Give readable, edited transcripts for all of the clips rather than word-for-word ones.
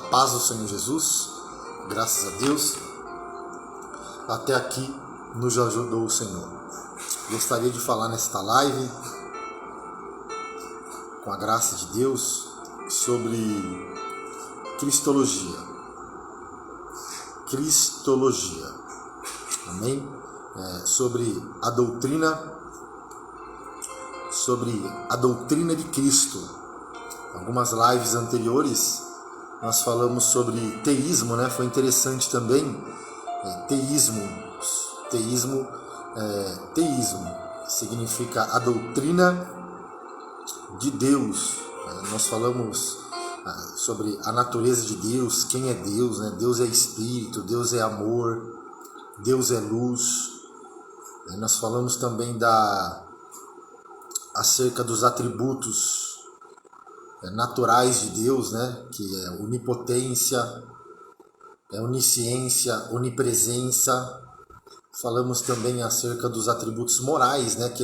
paz do Senhor Jesus, graças a Deus, até aqui nos ajudou o Senhor. Gostaria de falar nesta live, com a graça de Deus, sobre Cristologia. Cristologia, amém? Sobre a doutrina de Cristo. Algumas lives anteriores nós falamos sobre teísmo, né? Foi interessante também. Teísmo significa a doutrina de Deus. Nós falamos sobre a natureza de Deus, quem é Deus, né? Deus é Espírito, Deus é amor, Deus é luz. Nós falamos também acerca dos atributos naturais de Deus, né? Que é onipotência, onisciência, onipresença. Falamos também acerca dos atributos morais, né? Que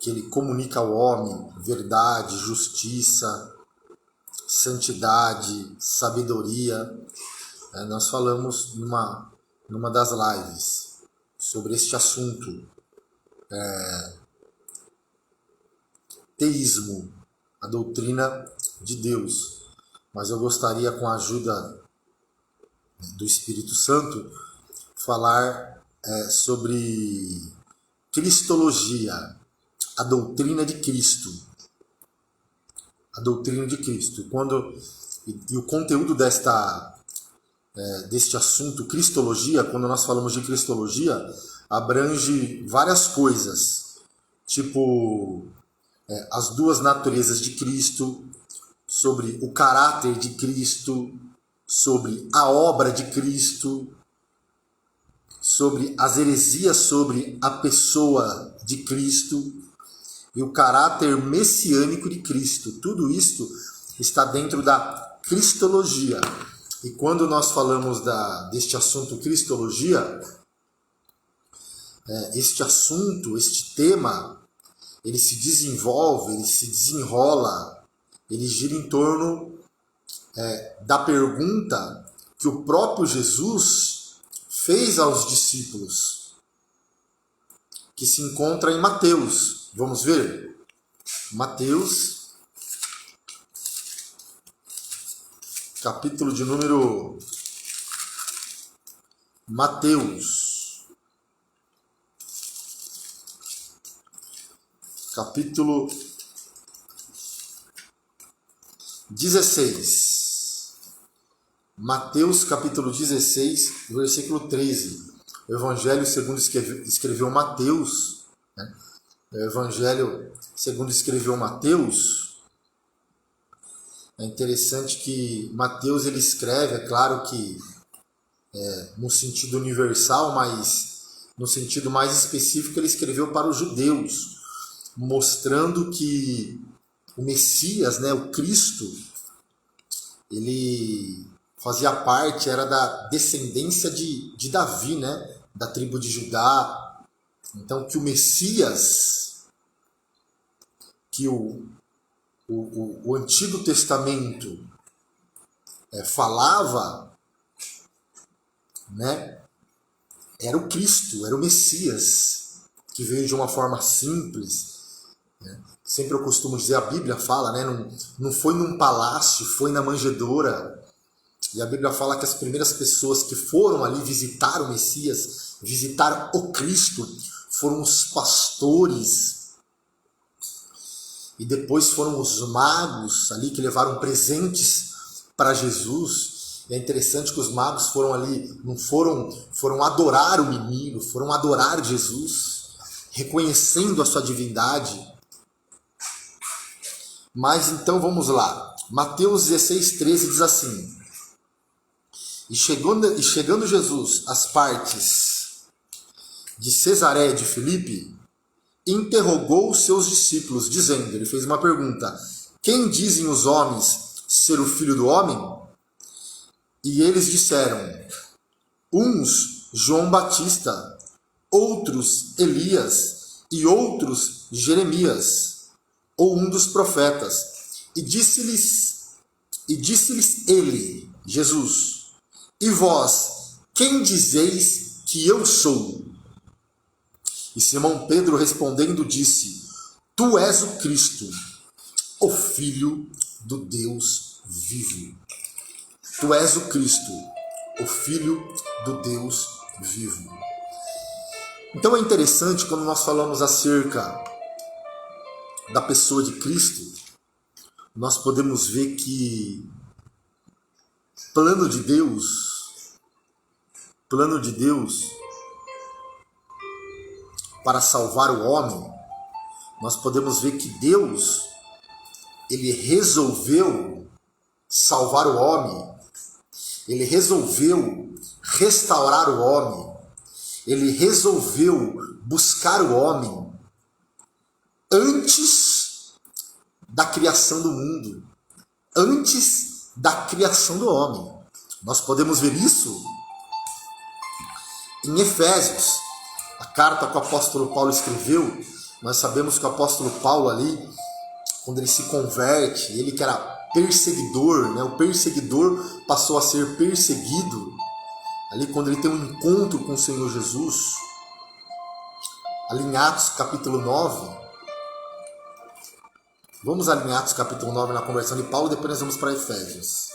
ele comunica ao homem: verdade, justiça, santidade, sabedoria. Nós falamos numa das lives sobre este assunto. Teísmo, a doutrina de Deus. Mas eu gostaria, com a ajuda do Espírito Santo, falar sobre Cristologia, a doutrina de Cristo. A doutrina de Cristo. E o conteúdo deste assunto, Cristologia, quando nós falamos de Cristologia, abrange várias coisas, tipo as duas naturezas de Cristo, sobre o caráter de Cristo, sobre a obra de Cristo, sobre as heresias sobre a pessoa de Cristo e o caráter messiânico de Cristo. Tudo isso está dentro da Cristologia. E quando nós falamos deste assunto Cristologia, este tema, ele se desenvolve, ele se desenrola, ele gira em torno da pergunta que o próprio Jesus fez aos discípulos, que se encontra em Mateus. Vamos ver? Mateus, capítulo de número... Capítulo 16. Mateus, capítulo 16, versículo 13. O Evangelho segundo escreveu Mateus, né? O Evangelho segundo escreveu Mateus. É interessante que Mateus ele escreve, é claro que no sentido universal, mas no sentido mais específico ele escreveu para os judeus, mostrando que o Messias, né, o Cristo, ele fazia parte, era da descendência de Davi, né, da tribo de Judá. Então, que o Messias, que o Antigo Testamento falava, né, era o Cristo, era o Messias, que veio de uma forma simples. Sempre eu costumo dizer, a Bíblia fala, né? Não foi num palácio, foi na manjedoura. E a Bíblia fala que as primeiras pessoas que foram ali visitar o Messias, visitar o Cristo, foram os pastores. E depois foram os magos ali que levaram presentes para Jesus. E é interessante que os magos foram ali, foram adorar o menino, foram adorar Jesus, reconhecendo a sua divindade. Mas então vamos lá. Mateus 16, 13 diz assim: E chegando Jesus às partes de Cesareia de Filipe, interrogou os seus discípulos, dizendo, ele fez uma pergunta: Quem dizem os homens ser o Filho do Homem? E eles disseram: uns João Batista, outros Elias e outros Jeremias, ou um dos profetas. E disse-lhes E disse-lhes ele, Jesus: E vós, quem dizeis que eu sou? E Simão Pedro respondendo disse: Tu és o Cristo, o Filho do Deus vivo. Tu és o Cristo, o Filho do Deus vivo. Então é interessante quando nós falamos acerca da pessoa de Cristo, nós podemos ver que plano de Deus para salvar o homem, nós podemos ver que Deus, ele resolveu salvar o homem, ele resolveu restaurar o homem, ele resolveu buscar o homem antes da criação do mundo, antes da criação do homem. Nós podemos ver isso em Efésios, a carta que o apóstolo Paulo escreveu. Nós sabemos que o apóstolo Paulo ali, quando ele se converte, ele que era perseguidor, né? O perseguidor passou a ser perseguido, ali quando ele tem um encontro com o Senhor Jesus, ali em Atos capítulo 9, vamos ali em Atos capítulo 9 na conversão de Paulo, depois nós vamos para Efésios.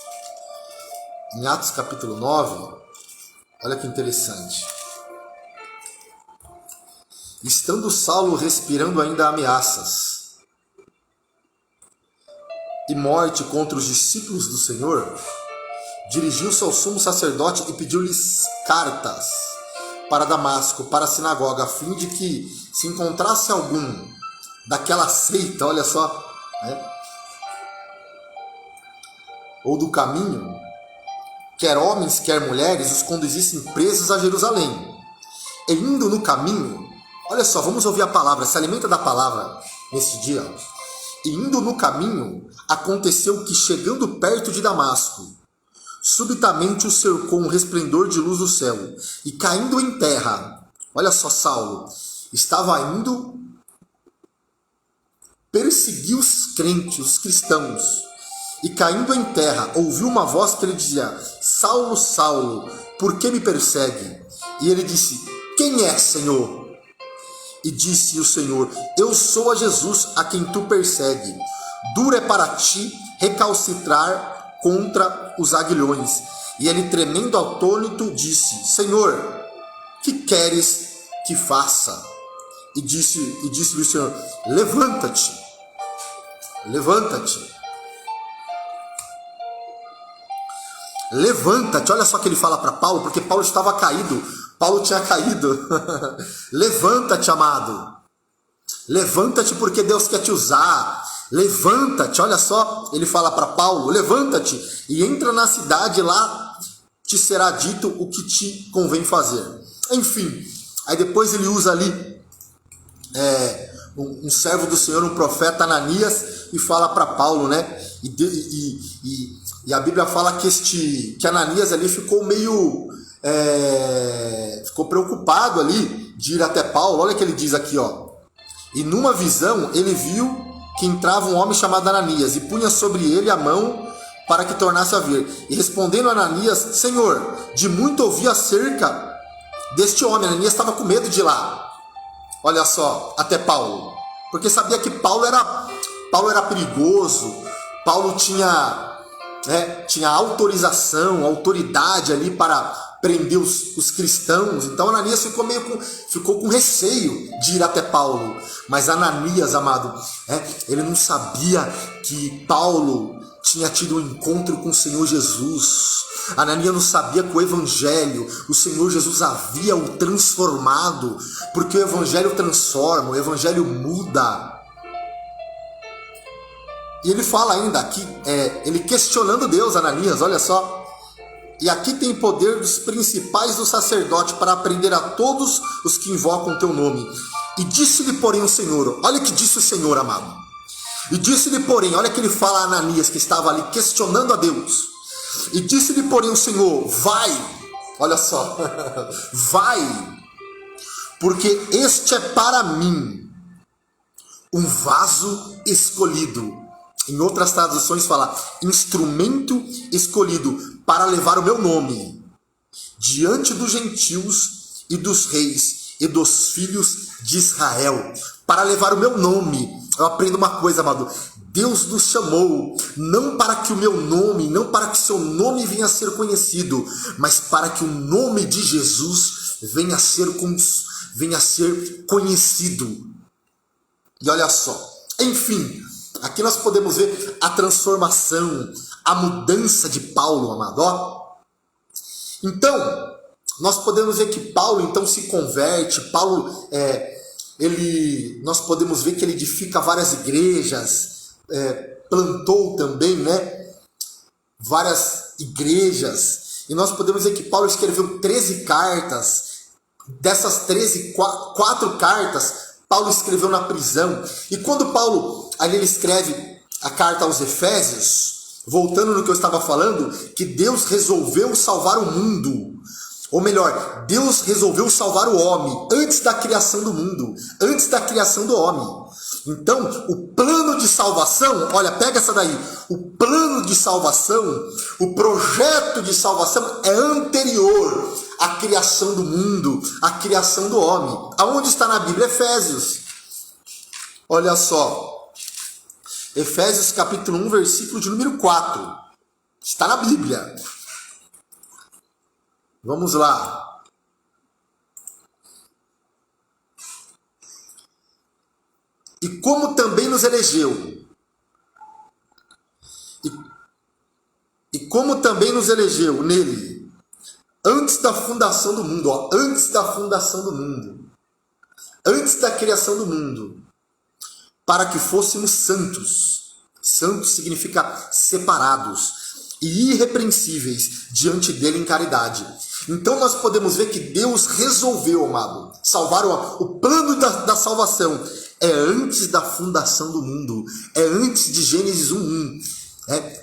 Em Atos capítulo 9, olha que interessante. Estando Saulo respirando ainda ameaças e morte contra os discípulos do Senhor, dirigiu-se ao sumo sacerdote e pediu-lhes cartas para Damasco, para a sinagoga, a fim de que, se encontrasse algum daquela seita, olha só, né, ou do caminho, quer homens, quer mulheres, os conduzissem presos a Jerusalém. E indo no caminho, olha só, vamos ouvir a palavra, se alimenta da palavra nesse dia. E indo no caminho, aconteceu que, chegando perto de Damasco, subitamente o cercou um resplendor de luz do céu, e caindo em terra, olha só, Saulo estava indo perseguir os crentes, os cristãos, e caindo em terra, ouviu uma voz que lhe dizia: Saulo, Saulo, por que me persegue? E ele disse: Quem é, Senhor? E disse o Senhor: Eu sou a Jesus a quem tu persegue. Duro é para ti recalcitrar contra os aguilhões. E ele, tremendo atônito, disse: Senhor, que queres que faça? E disse-lhe o Senhor: Levanta-te, levanta-te. Levanta-te, olha só que ele fala para Paulo, porque Paulo estava caído, Paulo tinha caído. Levanta-te, amado, levanta-te porque Deus quer te usar, levanta-te, olha só, ele fala para Paulo: levanta-te e entra na cidade, lá te será dito o que te convém fazer. Enfim, aí depois ele usa ali um servo do Senhor, um profeta, Ananias, e fala para Paulo, né? E a Bíblia fala que Ananias ali ficou meio ficou preocupado ali de ir até Paulo. Olha o que ele diz aqui, ó. E numa visão ele viu que entrava um homem chamado Ananias e punha sobre ele a mão para que tornasse a ver. E respondendo Ananias: Senhor, de muito ouvi acerca deste homem. Ananias estava com medo de ir lá, olha só, até Paulo, porque sabia que Paulo era perigoso. Paulo tinha autorização, autoridade ali para prender os cristãos. Então Ananias ficou com receio de ir até Paulo. Mas Ananias, amado, ele não sabia que Paulo tinha tido um encontro com o Senhor Jesus. Ananias não sabia que o Evangelho, o Senhor Jesus havia o transformado, porque o Evangelho transforma, o Evangelho muda. E ele fala ainda aqui, ele questionando Deus, Ananias, olha só. E aqui tem poder dos principais do sacerdote para prender a todos os que invocam o teu nome. E disse-lhe, porém, o Senhor, olha o que disse o Senhor, amado. E disse-lhe, porém, olha que ele fala a Ananias, que estava ali questionando a Deus. E disse-lhe, porém, o Senhor: vai, olha só, vai, porque este é para mim um vaso escolhido, Em outras traduções fala instrumento escolhido para levar o meu nome diante dos gentios e dos reis e dos filhos de Israel. Para levar o meu nome. Eu aprendo uma coisa, amado. Deus nos chamou não para que o meu nome, não para que o seu nome venha a ser conhecido, mas para que o nome de Jesus venha a ser conhecido. E olha só, enfim, aqui nós podemos ver a transformação, a mudança de Paulo, amado. Ó. Então, nós podemos ver que Paulo então se converte. Paulo, nós podemos ver que ele edifica várias igrejas, plantou também, né, várias igrejas. E nós podemos ver que Paulo escreveu 13 cartas. Dessas 13, 4 cartas Paulo escreveu na prisão. E quando Paulo ali ele escreve a carta aos Efésios, voltando no que eu estava falando, que Deus resolveu salvar o mundo. Ou melhor, Deus resolveu salvar o homem antes da criação do mundo, antes da criação do homem. Então, o plano de salvação, olha, pega essa daí. O plano de salvação, o projeto de salvação é anterior à criação do mundo, à criação do homem. Aonde está na Bíblia? Efésios. Olha só. Efésios capítulo 1, versículo de número 4. Está na Bíblia. Vamos lá. E como também nos elegeu. E como também nos elegeu nele, antes da fundação do mundo, ó, antes da fundação do mundo, antes da criação do mundo, para que fôssemos santos. Santos significa separados e irrepreensíveis diante dele em caridade. Então nós podemos ver que Deus resolveu, amado, salvar o plano da salvação. É antes da fundação do mundo. É antes de Gênesis 1:1.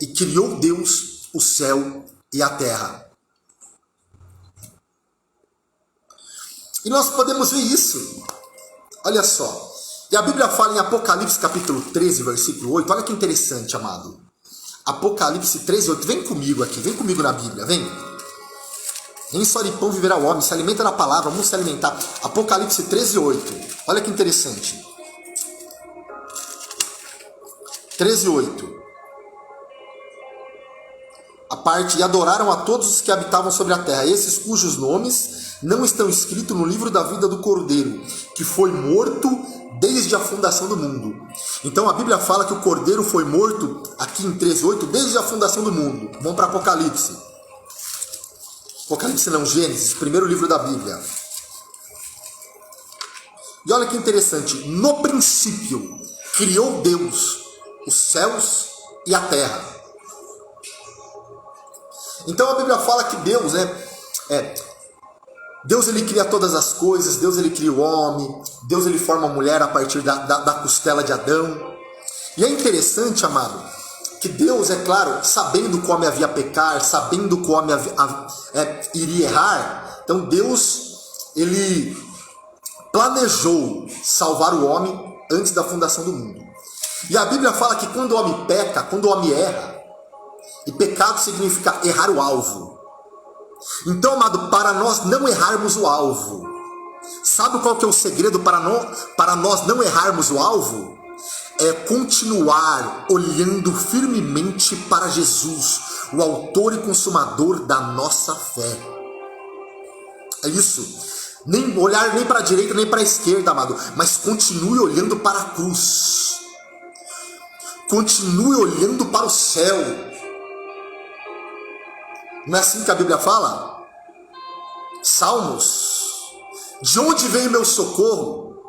E criou Deus o céu e a terra. E nós podemos ver isso. Olha só. E a Bíblia fala em Apocalipse capítulo 13, versículo 8. Olha que interessante, amado. Apocalipse 13, 8. Vem comigo aqui. Vem comigo na Bíblia. Vem. Nem só de pão viverá o homem. Se alimenta da palavra. Vamos se alimentar. Apocalipse 13, 8. Olha que interessante. 13:8. A parte, e adoraram a todos os que habitavam sobre a terra, esses cujos nomes não estão escritos no livro da vida do Cordeiro, que foi morto desde a fundação do mundo. Então a Bíblia fala que o Cordeiro foi morto, aqui em 13:8, desde a fundação do mundo. Vamos para Apocalipse. Apocalipse não, Gênesis, primeiro livro da Bíblia. E olha que interessante, no princípio criou Deus os céus e a terra. Então a Bíblia fala que Deus, Deus ele cria todas as coisas, Deus ele cria o homem, Deus ele forma a mulher a partir da costela de Adão. E é interessante, amado, que Deus, é claro, sabendo que o homem havia pecar, sabendo que o homem iria errar, então Deus, ele planejou salvar o homem antes da fundação do mundo. E a Bíblia fala que quando o homem peca, quando o homem erra, e pecado significa errar o alvo. Então, amado, para nós não errarmos o alvo, sabe qual que é o segredo para nós não errarmos o alvo? É continuar olhando firmemente para Jesus, o autor e consumador da nossa fé. É isso. Nem olhar nem para a direita nem para a esquerda, amado, mas continue olhando para a cruz. Continue olhando para o céu. Não é assim que a Bíblia fala? Salmos. De onde vem o meu socorro?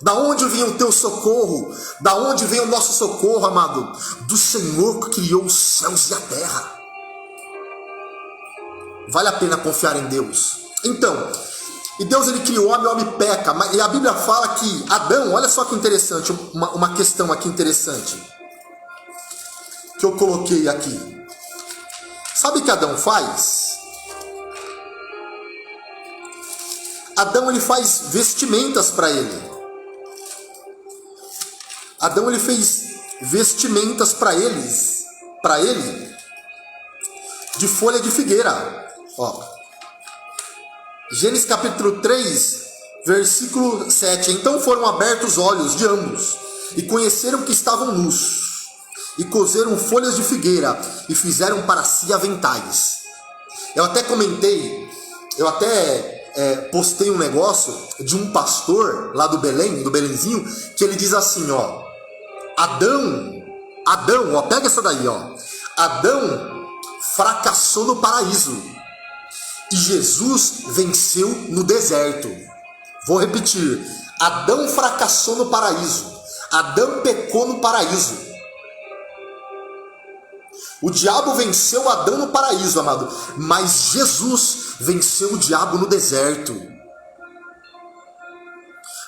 Da onde vem o teu socorro? Da onde vem o nosso socorro, amado? Do Senhor que criou os céus e a terra. Vale a pena confiar em Deus. Então, e Deus ele criou o homem peca. E a Bíblia fala que Adão, olha só que interessante, uma questão aqui interessante que eu coloquei aqui. Sabe o que Adão faz? Adão ele faz vestimentas para ele. Adão ele fez vestimentas para ele, de folha de figueira. Ó. Gênesis capítulo 3, versículo 7. Então foram abertos os olhos de ambos, e conheceram que estavam nus, e coseram folhas de figueira, e fizeram para si aventais. Eu até postei um negócio de um pastor lá do Belém, do Belenzinho, que ele diz assim, ó: Adão, ó, pega essa daí, ó. Adão fracassou no paraíso e Jesus venceu no deserto. Vou repetir: Adão fracassou no paraíso, Adão pecou no paraíso. O diabo venceu Adão no paraíso, amado, mas Jesus venceu o diabo no deserto.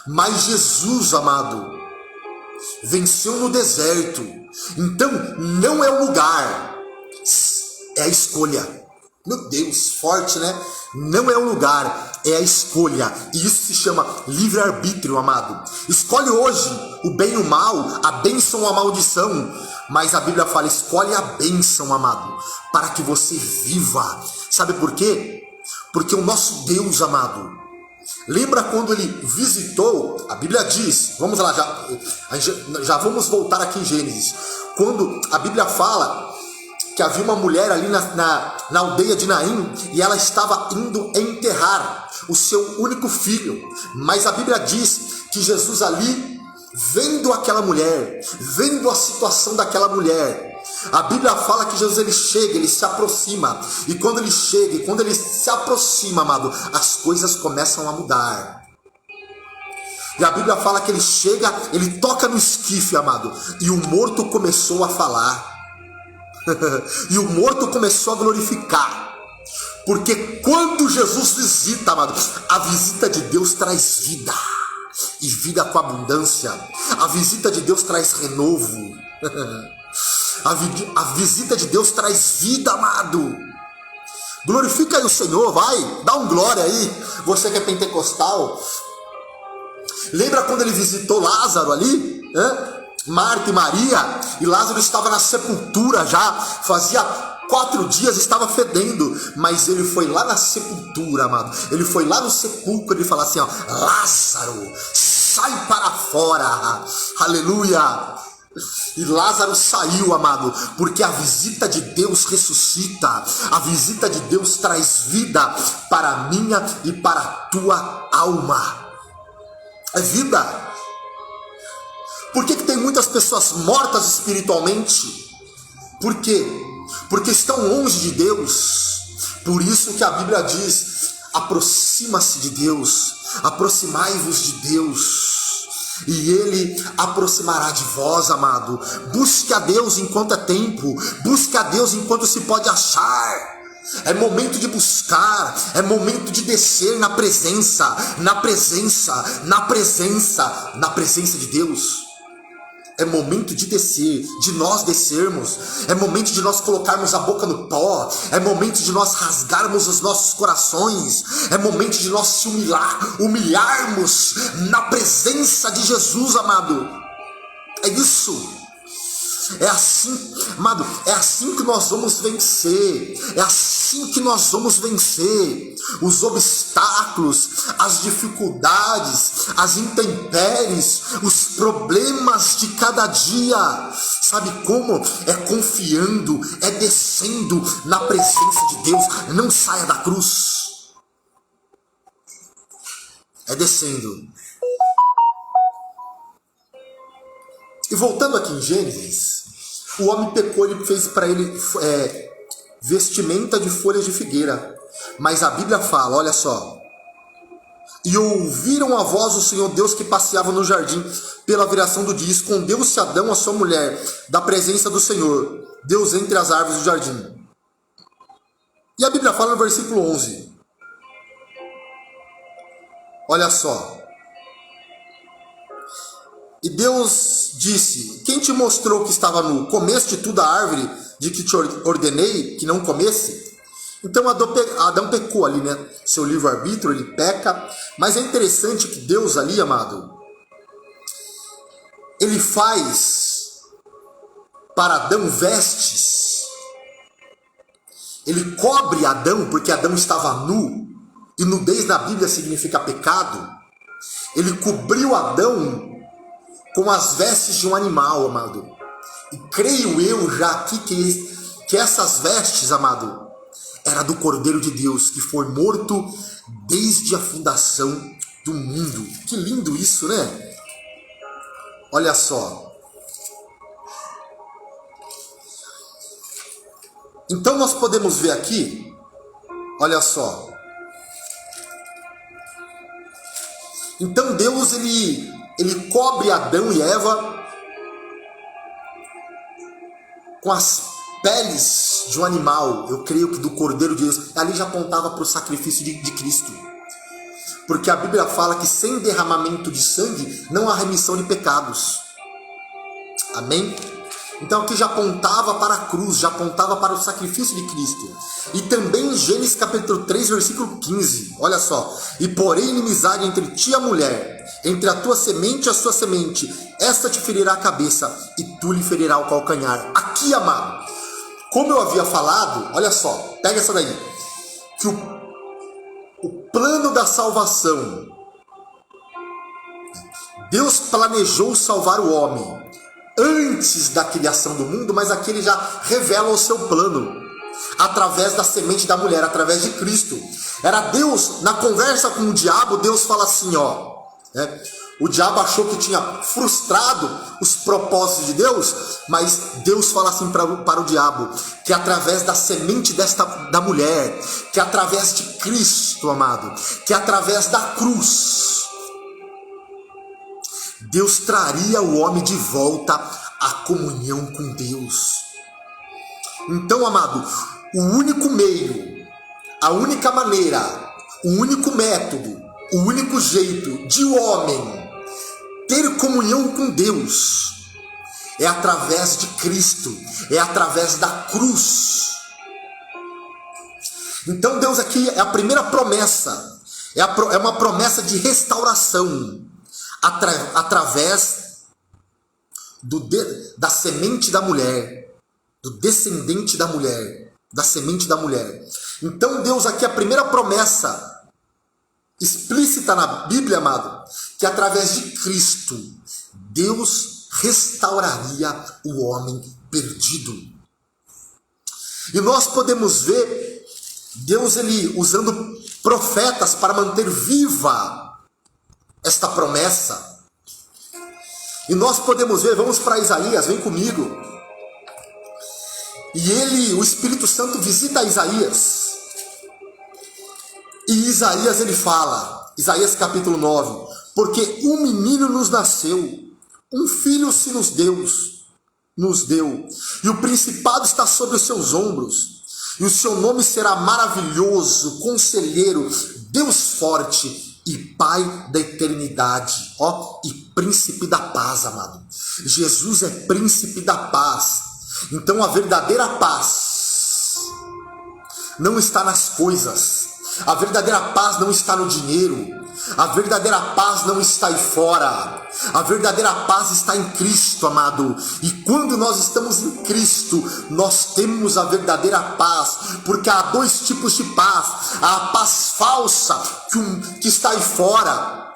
Mas Jesus, amado, venceu no deserto. Então, não é o lugar, é a escolha. Meu Deus, forte, né? Não é o lugar, é a escolha. E isso se chama livre-arbítrio, amado. Escolhe hoje o bem e o mal, a bênção ou a maldição. Mas a Bíblia fala: escolhe a bênção, amado, para que você viva. Sabe por quê? Porque o nosso Deus, amado, lembra quando ele visitou, a Bíblia diz, vamos lá, já vamos voltar aqui em Gênesis, quando a Bíblia fala que havia uma mulher ali na aldeia de Naim, e ela estava indo enterrar o seu único filho, mas a Bíblia diz que Jesus ali, vendo aquela mulher, vendo a situação daquela mulher, a Bíblia fala que Jesus ele chega, ele se aproxima, e quando ele chega, e quando ele se aproxima, amado, as coisas começam a mudar. E a Bíblia fala que ele chega, ele toca no esquife, amado, e o morto começou a falar. E o morto começou a glorificar. Porque quando Jesus visita, amado, a visita de Deus traz vida, e vida com abundância. A visita de Deus traz renovo. A visita de Deus traz vida, amado. Glorifica aí o Senhor, vai, dá um glória aí, você que é pentecostal. Lembra quando ele visitou Lázaro ali? Marta e Maria, e Lázaro estava na sepultura já, fazia 4 dias, estava fedendo, mas ele foi lá na sepultura, amado, ele foi lá no sepulcro, ele falou assim, ó: Lázaro, sai para fora, aleluia. E Lázaro saiu, amado, porque a visita de Deus ressuscita, a visita de Deus traz vida para a minha e para a tua alma, é vida. Por que tem muitas pessoas mortas espiritualmente? Por quê? Porque estão longe de Deus. Por isso que a Bíblia diz: aproxima-se de Deus, aproximai-vos de Deus, e Ele aproximará de vós, amado. Busque a Deus enquanto é tempo, busque a Deus enquanto se pode achar. É momento de buscar, é momento de descer na presença de Deus. É momento de descer, de nós descermos. É momento de nós colocarmos a boca no pó. É momento de nós rasgarmos os nossos corações. É momento de nós se humilharmos na presença de Jesus, amado. É isso. É assim, amado, é assim que nós vamos vencer. É assim que nós vamos vencer os obstáculos, as dificuldades, as intempéries, os problemas de cada dia. Sabe como? É confiando, é descendo na presença de Deus. Não saia da cruz. É descendo. E voltando aqui em Gênesis, o homem pecou, ele fez para ele vestimenta de folhas de figueira. Mas a Bíblia fala, olha só: e ouviram a voz do Senhor Deus que passeava no jardim pela viração do dia. Escondeu-se Adão, a sua mulher, da presença do Senhor Deus entre as árvores do jardim. E a Bíblia fala no versículo 11. Olha só: e Deus disse: quem te mostrou que estava nu? Comeste tu da árvore de que te ordenei que não comesse? Então Adão pecou ali, né? Seu livre-arbítrio, ele peca. Mas é interessante que Deus ali, amado, ele faz para Adão vestes. Ele cobre Adão porque Adão estava nu, e nudez na Bíblia significa pecado. Ele cobriu Adão com as vestes de um animal, amado. E creio eu já aqui que essas vestes, amado, era do Cordeiro de Deus, que foi morto desde a fundação do mundo. Que lindo isso, né? Olha só. Então nós podemos ver aqui, olha só. Então Deus, ele cobre Adão e Eva com as peles de um animal. Eu creio que do Cordeiro de Deus. Ali já apontava para o sacrifício de Cristo. Porque a Bíblia fala que sem derramamento de sangue não há remissão de pecados. Amém? Então aqui já apontava para a cruz, já apontava para o sacrifício de Cristo. E também em Gênesis capítulo 3, versículo 15, olha só. E porém inimizade entre ti e a mulher, entre a tua semente e a sua semente, esta te ferirá a cabeça e tu lhe ferirá o calcanhar. Aqui, amado, como eu havia falado, olha só, pega essa daí, que o plano da salvação, Deus planejou salvar o homem antes da criação do mundo, mas aqui ele já revela o seu plano através da semente da mulher, através de Cristo. Era Deus, na conversa com o diabo, Deus fala assim, ó, né? O diabo achou que tinha frustrado os propósitos de Deus, mas Deus fala assim para o diabo, que através da semente da mulher, que através de Cristo, amado, que através da cruz, Deus traria o homem de volta à comunhão com Deus. Então, amado, o único meio, a única maneira, o único método, o único jeito de o homem ter comunhão com Deus é através de Cristo, é através da cruz. Então Deus aqui é a primeira promessa, é uma promessa de restauração, através da semente da mulher, do descendente da mulher, da semente da mulher. Então Deus aqui, a primeira promessa explícita na Bíblia, amado, que através de Cristo, Deus restauraria o homem perdido. E nós podemos ver Deus ele usando profetas para manter viva esta promessa. E nós podemos ver, vamos para Isaías, vem comigo. E o Espírito Santo visita Isaías. E Isaías ele fala, Isaías capítulo 9, porque um menino nos nasceu, um filho se nos deu, e o principado está sobre os seus ombros, e o seu nome será maravilhoso, conselheiro, Deus forte e Pai da eternidade, e príncipe da paz, amado. Jesus é príncipe da paz. Então a verdadeira paz não está nas coisas, a verdadeira paz não está no dinheiro, a verdadeira paz não está aí fora, a verdadeira paz está em Cristo, amado. E quando nós estamos em Cristo, nós temos a verdadeira paz, porque há dois tipos de paz: há a paz falsa que está aí fora,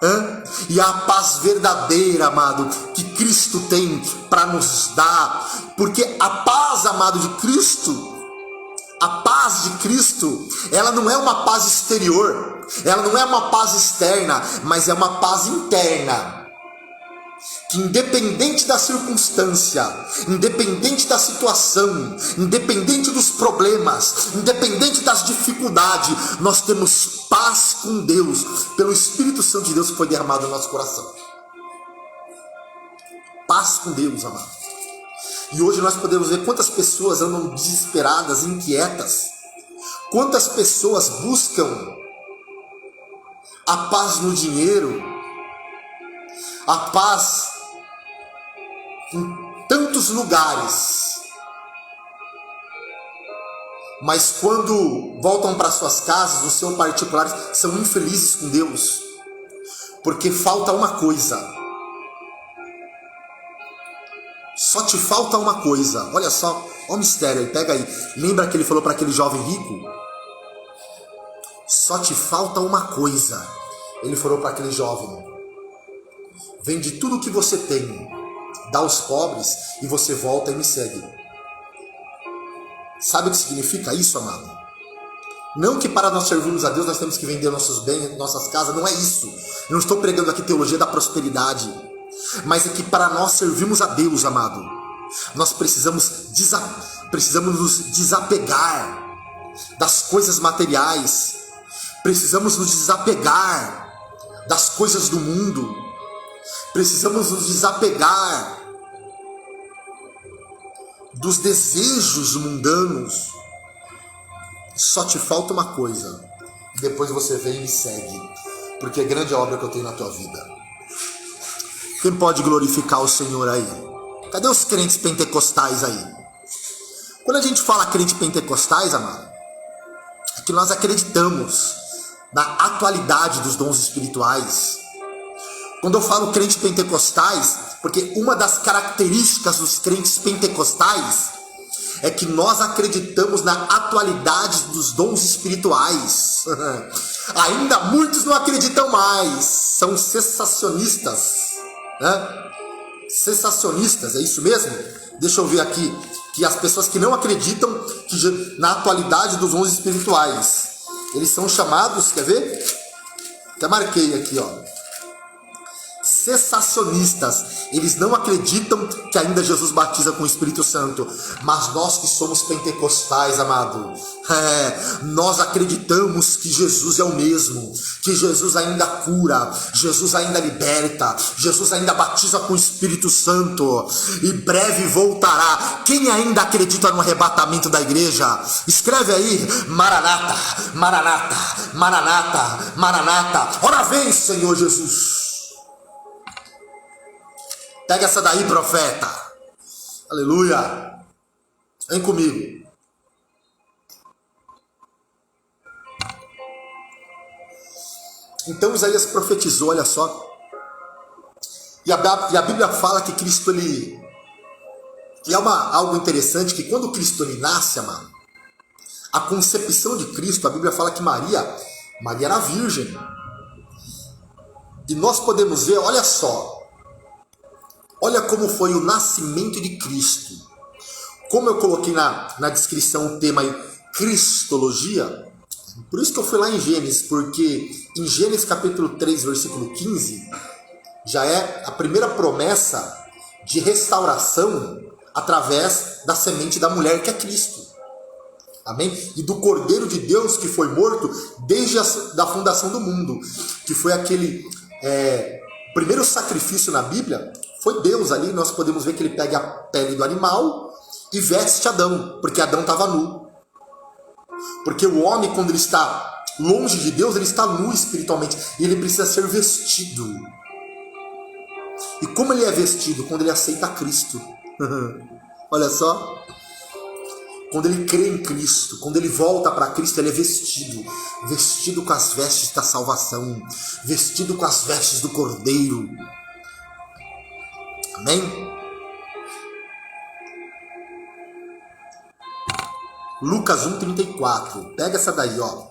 e há a paz verdadeira, amado, que Cristo tem para nos dar. Porque a paz, amado, de Cristo, a paz de Cristo, ela não é uma paz exterior, ela não é uma paz externa, mas é uma paz interna, que independente da circunstância, independente da situação, independente dos problemas, independente das dificuldades, nós temos paz com Deus, pelo Espírito Santo de Deus que foi derramado no nosso coração. Paz com Deus, amado. E hoje nós podemos ver quantas pessoas andam desesperadas, inquietas. Quantas pessoas buscam a paz no dinheiro, a paz em tantos lugares. Mas quando voltam para suas casas, no seu particular, são infelizes com Deus. Porque falta uma coisa: Só te falta uma coisa. Olha só, olha o mistério aí, pega aí. Lembra que ele falou para aquele jovem rico? Só te falta uma coisa. Ele falou para aquele jovem: vende tudo o que você tem, dá aos pobres e você volta e me segue. Sabe o que significa isso, amado? Não que para nós servirmos a Deus nós temos que vender nossos bens, nossas casas, não é isso. Eu não estou pregando aqui teologia da prosperidade, mas é que para nós servirmos a Deus, amado, nós precisamos nos desapegar das coisas materiais, precisamos nos desapegar das coisas do mundo, precisamos nos desapegar dos desejos mundanos. Só te falta uma coisa. Depois você vem e me segue, porque é grande a obra que eu tenho na tua vida. Quem pode glorificar o Senhor aí? Cadê os crentes pentecostais aí? Quando a gente fala crente pentecostais, amado, é que nós acreditamos na atualidade dos dons espirituais. Quando eu falo crente pentecostais, porque uma das características dos crentes pentecostais é que nós acreditamos na atualidade dos dons espirituais. Ainda muitos não acreditam mais, são cessacionistas, né? Cessacionistas, é isso mesmo? Deixa eu ver aqui, que as pessoas que não acreditam na atualidade dos dons espirituais, eles são chamados, quer ver? Até marquei aqui, ó. Cessacionistas. Eles não acreditam que ainda Jesus batiza com o Espírito Santo. Mas nós que somos pentecostais, amado, nós acreditamos que Jesus é o mesmo, que Jesus ainda cura, Jesus ainda liberta, Jesus ainda batiza com o Espírito Santo e breve voltará. Quem ainda acredita no arrebatamento da igreja? Escreve aí: Maranata, Maranata, Maranata, Maranata. Ora vem, Senhor Jesus. Pega essa daí, profeta. Aleluia. Vem comigo. Então Isaías profetizou, olha só. E a Bíblia fala que Cristo, ele... E é algo interessante, que quando Cristo ele nasce, amado, a concepção de Cristo, a Bíblia fala que Maria era virgem. E nós podemos ver, olha só. Olha como foi o nascimento de Cristo. Como eu coloquei na descrição o tema aí, Cristologia. Por isso que eu fui lá em Gênesis, porque em Gênesis capítulo 3, versículo 15, já é a primeira promessa de restauração através da semente da mulher, que é Cristo. Amém? E do Cordeiro de Deus que foi morto desde a fundação do mundo. Que foi aquele primeiro sacrifício na Bíblia. Foi Deus ali, nós podemos ver que ele pega a pele do animal e veste Adão, porque Adão estava nu. Porque o homem, quando ele está longe de Deus, ele está nu espiritualmente, e ele precisa ser vestido. E como ele é vestido? Quando ele aceita Cristo. Olha só. Quando ele crê em Cristo, quando ele volta para Cristo, ele é vestido. Vestido com as vestes da salvação, vestido com as vestes do Cordeiro. Amém? Lucas 1,34. Pega essa daí, ó.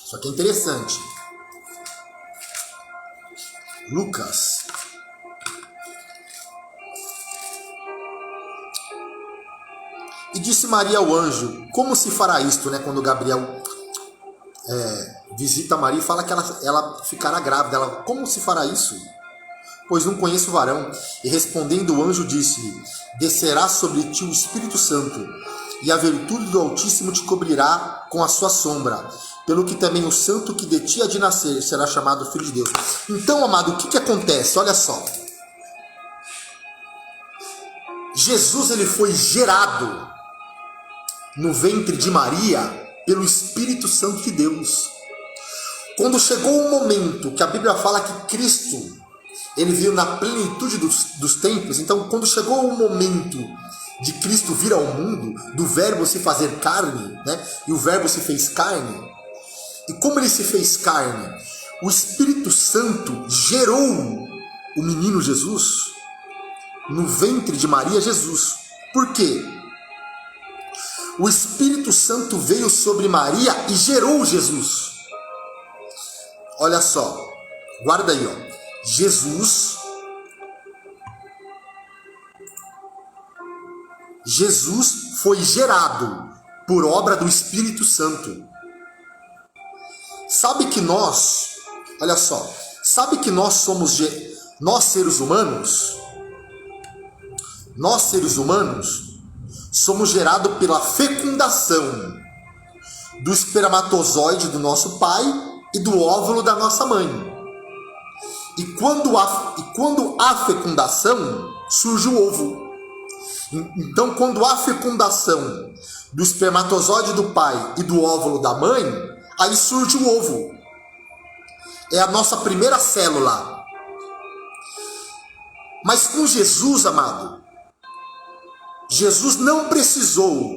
Isso aqui é interessante. Lucas. E disse Maria ao anjo: como se fará isto, né? Quando Gabriel visita Maria e fala que ela ficará grávida. Ela, como se fará isso? Pois não conheço o varão. E respondendo o anjo disse-lhe: descerá sobre ti o Espírito Santo, e a virtude do Altíssimo te cobrirá com a sua sombra, pelo que também o santo que de ti há de nascer será chamado Filho de Deus. Então, amado, o que acontece? Olha só. Jesus, ele foi gerado no ventre de Maria pelo Espírito Santo de Deus. Quando chegou o momento que a Bíblia fala que Cristo, ele veio na plenitude dos tempos, então quando chegou o momento de Cristo vir ao mundo, do verbo se fazer carne, né? E o verbo se fez carne. E como ele se fez carne? O Espírito Santo gerou o menino Jesus. no ventre de Maria Jesus. Por quê? O Espírito Santo veio sobre Maria e gerou Jesus. Olha só, guarda aí, ó. Jesus foi gerado por obra do Espírito Santo. Sabe que nós, olha só, sabe que nós somos, nós seres humanos, somos gerados pela fecundação do espermatozoide do nosso pai e do óvulo da nossa mãe. E quando há fecundação, surge o ovo. Então, quando há fecundação do espermatozoide do pai e do óvulo da mãe, aí surge o ovo. É a nossa primeira célula. Mas com Jesus, amado, Jesus não precisou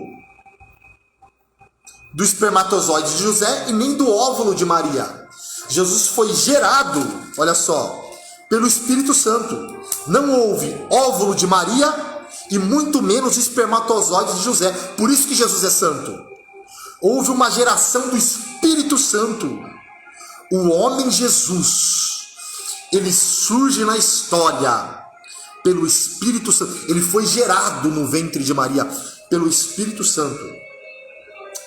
do espermatozoide de José e nem do óvulo de Maria. Jesus foi gerado, olha só, pelo Espírito Santo. Não houve óvulo de Maria e muito menos espermatozoide de José. Por isso que Jesus é santo. Houve uma geração do Espírito Santo. O homem Jesus, ele surge na história pelo Espírito Santo. Ele foi gerado no ventre de Maria pelo Espírito Santo.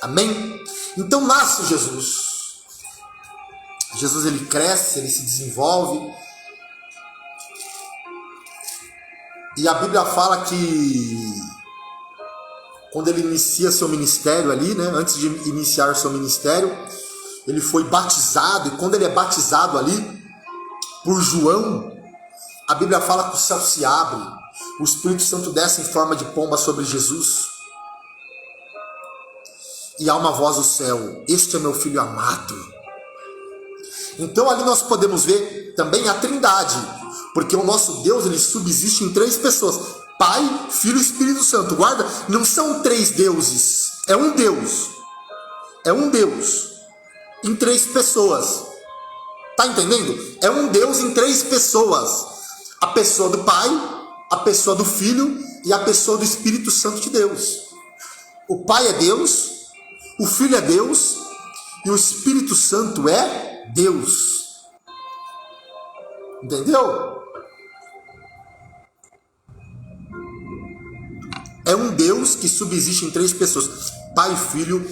Amém? Então nasce Jesus. Jesus, ele cresce, ele se desenvolve. E a Bíblia fala que quando ele inicia seu ministério ali, né, antes de iniciar seu ministério, ele foi batizado. E quando ele é batizado ali por João, a Bíblia fala que o céu se abre, o Espírito Santo desce em forma de pomba sobre Jesus. E há uma voz do céu: este é meu filho amado. Então ali nós podemos ver também a Trindade, porque o nosso Deus, ele subsiste em 3 pessoas: Pai, Filho e Espírito Santo. Guarda, não são 3 deuses, é um Deus. É um Deus em 3 pessoas. Tá entendendo? É um Deus em 3 pessoas: a pessoa do Pai, a pessoa do Filho e a pessoa do Espírito Santo de Deus. O Pai é Deus, o Filho é Deus e o Espírito Santo é Deus. Entendeu? É um Deus que subsiste em 3 pessoas: Pai, Filho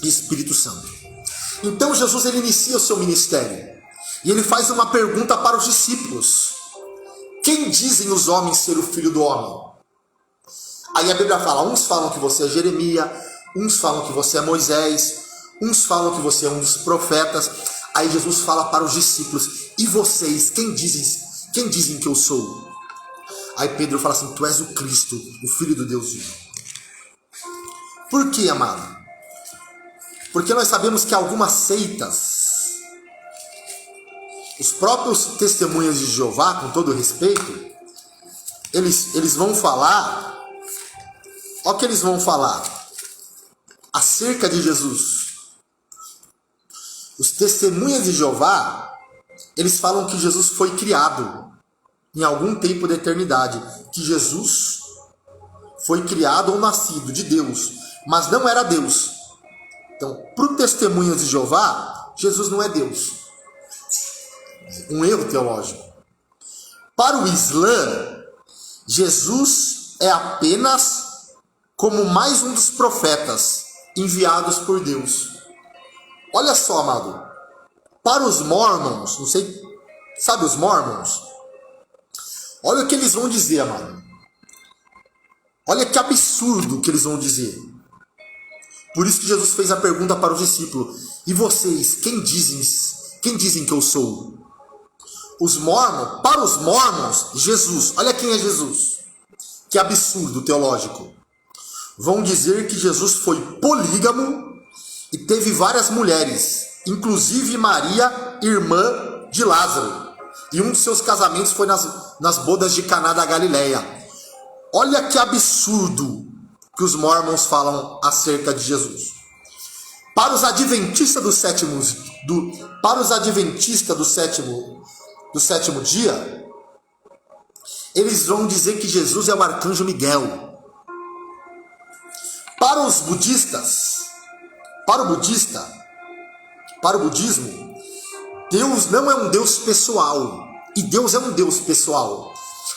e Espírito Santo. Então Jesus, ele inicia o seu ministério e ele faz uma pergunta para os discípulos: quem dizem os homens ser o Filho do Homem? Aí a Bíblia fala: uns falam que você é Jeremias, uns falam que você é Moisés, uns falam que você é um dos profetas. Aí Jesus fala para os discípulos: e vocês, quem dizem que eu sou? Aí Pedro fala assim: tu és o Cristo, o Filho do Deus vivo. Por quê, amado? Porque nós sabemos que algumas seitas, os próprios testemunhas de Jeová, com todo respeito, eles vão falar, olha o que eles vão falar acerca de Jesus. Os testemunhas de Jeová, eles falam que Jesus foi criado em algum tempo da eternidade, que Jesus foi criado ou nascido de Deus, mas não era Deus. Então, para o testemunhas de Jeová, Jesus não é Deus. Um erro teológico. Para o Islã, Jesus é apenas como mais um dos profetas enviados por Deus. Olha só, amado. Para os Mormons, não sei, sabe os Mormons? Olha o que eles vão dizer, amado. Olha que absurdo que eles vão dizer. Por isso que Jesus fez a pergunta para os discípulos: e vocês, quem dizem que eu sou? Para os Mormons, Jesus, olha quem é Jesus. Que absurdo teológico. Vão dizer que Jesus foi polígamo e teve várias mulheres, inclusive Maria, irmã de Lázaro. E um de seus casamentos foi nas bodas de Caná da Galileia. Olha que absurdo que os Mormons falam acerca de Jesus. Para os adventistas do sétimo dia, eles vão dizer que Jesus é o arcanjo Miguel. Para os budistas, para o budismo, Deus não é um Deus pessoal, e Deus é um Deus pessoal.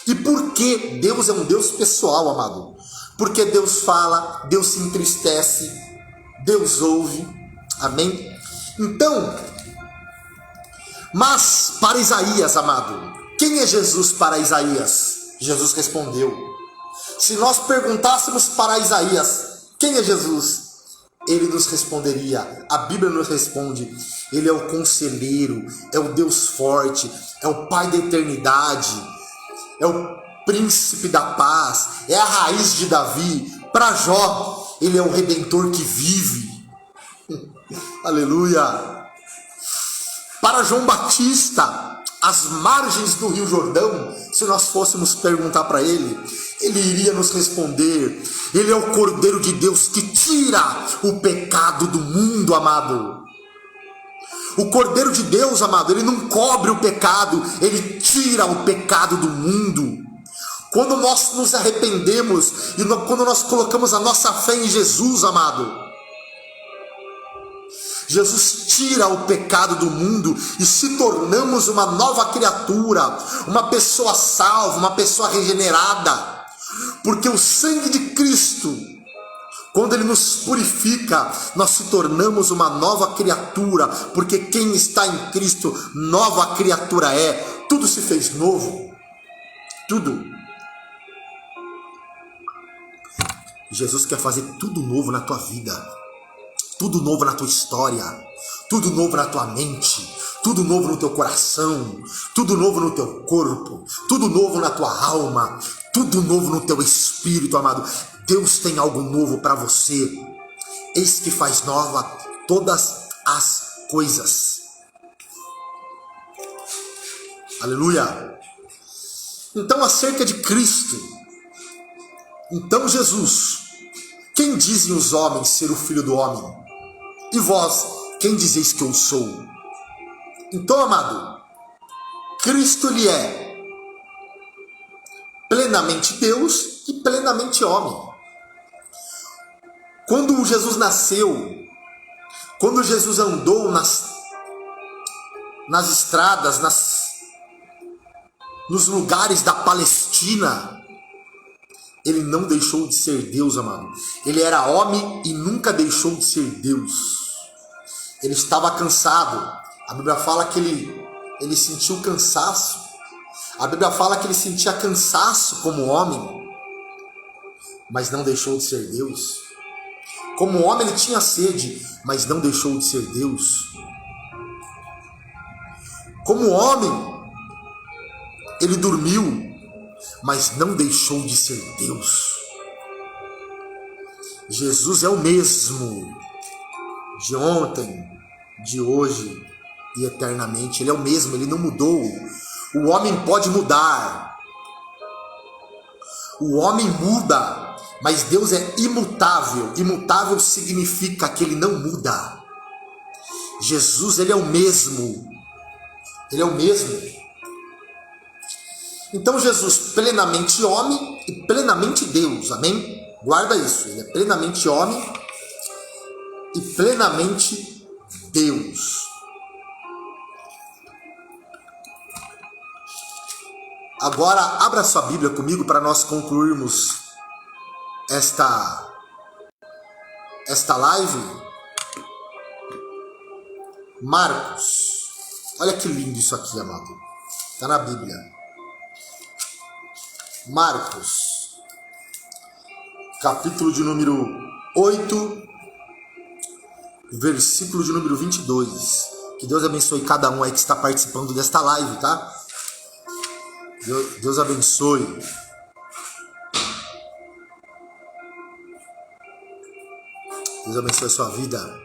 E por que Deus é um Deus pessoal, amado? Porque Deus fala, Deus se entristece, Deus ouve, amém? Então, mas para Isaías, amado, quem é Jesus para Isaías? Jesus respondeu. Se nós perguntássemos para Isaías, quem é Jesus? Ele nos responderia, a Bíblia nos responde, ele é o conselheiro, é o Deus forte, é o Pai da eternidade, é o príncipe da paz, é a raiz de Davi. Para Jó, ele é o redentor que vive. Aleluia. Para João Batista, às margens do Rio Jordão, se nós fôssemos perguntar para ele, ele iria nos responder, ele é o Cordeiro de Deus que tira o pecado do mundo, amado. O Cordeiro de Deus, amado, ele não cobre o pecado, ele tira o pecado do mundo. Quando nós nos arrependemos e quando nós colocamos a nossa fé em Jesus, amado, Jesus tira o pecado do mundo e se tornamos uma nova criatura, uma pessoa salva, uma pessoa regenerada. Porque o sangue de Cristo, quando ele nos purifica, nós se tornamos uma nova criatura. Porque quem está em Cristo, nova criatura é. Tudo se fez novo. Tudo. Jesus quer fazer tudo novo na tua vida. Tudo novo na tua história, tudo novo na tua mente, tudo novo no teu coração, tudo novo no teu corpo, tudo novo na tua alma, tudo novo no teu espírito, amado. Deus tem algo novo para você. Eis que faz nova todas as coisas. Aleluia. Então, acerca de Cristo, então Jesus, quem dizem os homens ser o Filho do Homem? E vós, quem dizeis que eu sou? Então, amado, Cristo ele é plenamente Deus e plenamente homem. Quando Jesus nasceu, quando Jesus andou nas estradas, nos lugares da Palestina, ele não deixou de ser Deus, amado. Ele era homem e nunca deixou de ser Deus. Ele estava cansado. A Bíblia fala que ele sentiu cansaço. A Bíblia fala que ele sentia cansaço como homem, mas não deixou de ser Deus. Como homem ele tinha sede, mas não deixou de ser Deus. Como homem ele dormiu, mas não deixou de ser Deus. Jesus é o mesmo de ontem, de hoje e eternamente. Ele é o mesmo, ele não mudou. O homem pode mudar. O homem muda, mas Deus é imutável. Imutável significa que ele não muda. Jesus, ele é o mesmo. Ele é o mesmo. Então Jesus, plenamente homem e plenamente Deus, amém? Guarda isso, ele é plenamente homem e plenamente Deus. Agora, abra sua Bíblia comigo para nós concluirmos esta live. Marcos, olha que lindo isso aqui, amado. Está na Bíblia. Marcos, capítulo de número 8, versículo de número 22. Que Deus abençoe cada um aí que está participando desta live, tá? Deus abençoe. Deus abençoe a sua vida.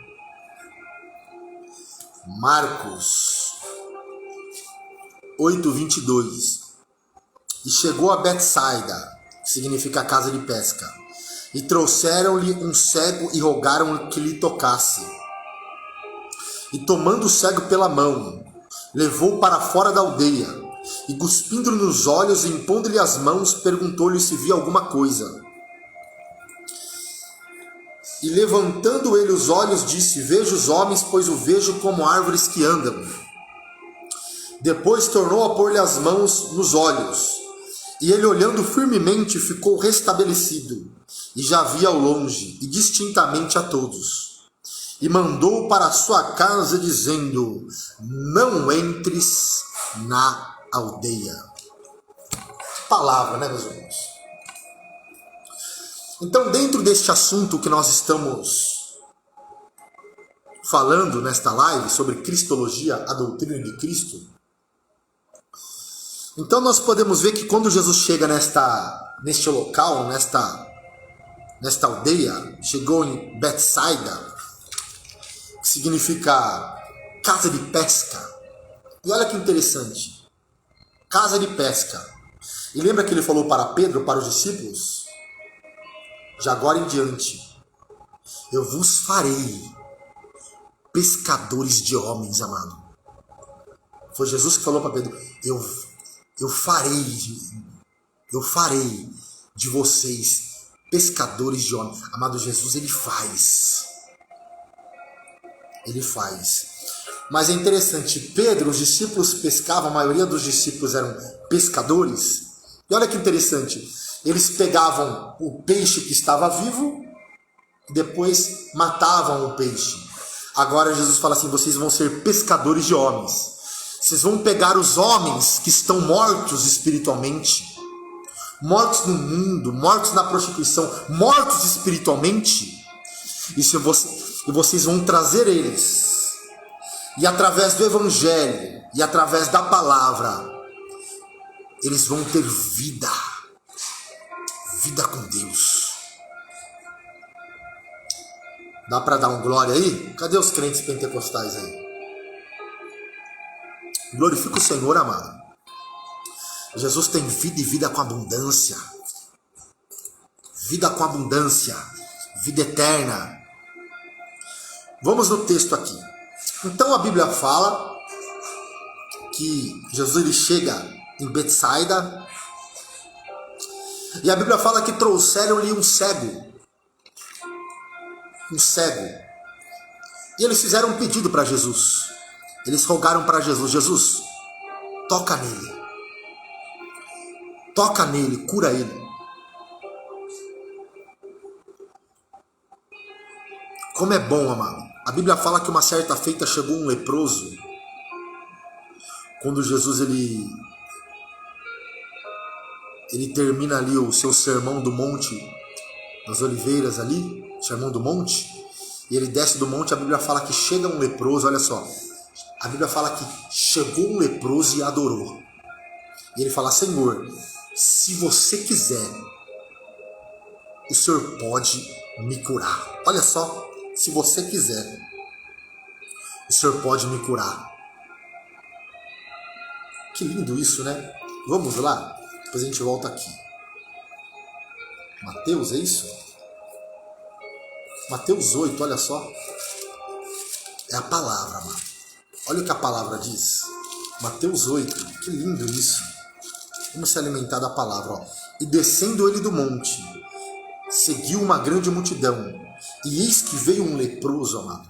Marcos 8, 22. E chegou a Betsaida, que significa casa de pesca, e trouxeram-lhe um cego e rogaram que lhe tocasse. E tomando o cego pela mão, levou para fora da aldeia, e cuspindo-lhe nos olhos e impondo-lhe as mãos, perguntou-lhe se via alguma coisa. E levantando ele os olhos, disse: vejo os homens, pois o vejo como árvores que andam. Depois tornou a pôr-lhe as mãos nos olhos, e ele, olhando firmemente, ficou restabelecido, e já via ao longe, e distintamente a todos. E mandou para a sua casa, dizendo: não entres na aldeia. Palavra, né, meus irmãos? Então, dentro deste assunto que nós estamos falando nesta live, sobre Cristologia, a doutrina de Cristo, então nós podemos ver que quando Jesus chega neste local, nesta aldeia, chegou em Betsaida, que significa casa de pesca. E olha que interessante, casa de pesca. E lembra que ele falou para Pedro, para os discípulos? De agora em diante, eu vos farei pescadores de homens, amado. Foi Jesus que falou para Pedro: eu farei de vocês pescadores de homens. Amado, Jesus, ele faz. Mas é interessante, Pedro, os discípulos pescavam, a maioria dos discípulos eram pescadores. E olha que interessante, eles pegavam o peixe que estava vivo e depois matavam o peixe. Agora Jesus fala assim: vocês vão ser pescadores de homens. Vocês vão pegar os homens que estão mortos espiritualmente, mortos no mundo, mortos na prostituição, mortos espiritualmente, e vocês vão trazer eles. E através do Evangelho e através da palavra, eles vão ter vida com Deus. Dá para dar um glória aí? Cadê os crentes pentecostais aí? Glorifica o Senhor, amado. Jesus tem vida e vida com abundância. Vida com abundância. Vida eterna. Vamos no texto aqui. Então a Bíblia fala que Jesus ele chega em Betsaida. E a Bíblia fala que trouxeram-lhe um cego. E eles fizeram um pedido para Jesus. Eles rogaram para Jesus: Jesus, toca nele, cura ele. Como é bom, amado. A Bíblia fala que uma certa feita chegou um leproso. Quando Jesus ele termina ali o seu sermão do monte das oliveiras ali, sermão do monte, e ele desce do monte, a Bíblia fala que chega um leproso, olha só. A Bíblia fala que chegou um leproso e adorou. E ele fala: Senhor, se você quiser, o Senhor pode me curar. Olha só, se você quiser, o Senhor pode me curar. Que lindo isso, né? Vamos lá? Depois a gente volta aqui. Mateus, é isso? Mateus 8, olha só. É a palavra, mano. Olha o que a palavra diz. Mateus 8, que lindo isso. Vamos se alimentar da palavra, ó. E descendo ele do monte, seguiu uma grande multidão. E eis que veio um leproso, amado.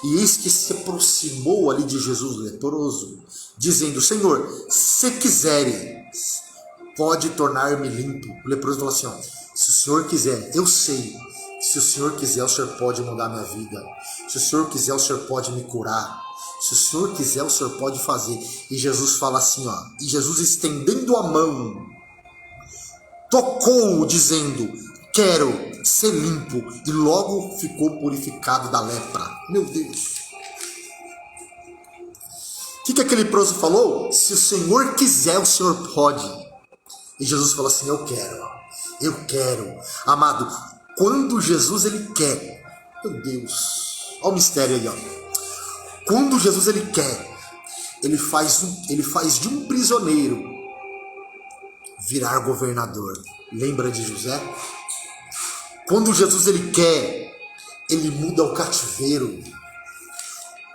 E eis que se aproximou ali de Jesus, leproso, dizendo: Senhor, se quiseres, pode tornar-me limpo. O leproso falou assim: ó, se o Senhor quiser, eu sei. Se o Senhor quiser, o Senhor pode mudar minha vida. Se o Senhor quiser, o Senhor pode me curar. Se o Senhor quiser, o Senhor pode fazer. E Jesus fala assim, ó. E Jesus, estendendo a mão, tocou-o, dizendo: quero ser limpo. E logo ficou purificado da lepra. Meu Deus. O que aquele leproso falou? Se o Senhor quiser, o Senhor pode. E Jesus falou assim: eu quero. Amado, quando Jesus ele quer, meu Deus, olha o mistério aí, ó. Quando Jesus ele quer, ele faz de um prisioneiro virar governador. Lembra de José? Quando Jesus ele quer, ele muda o cativeiro.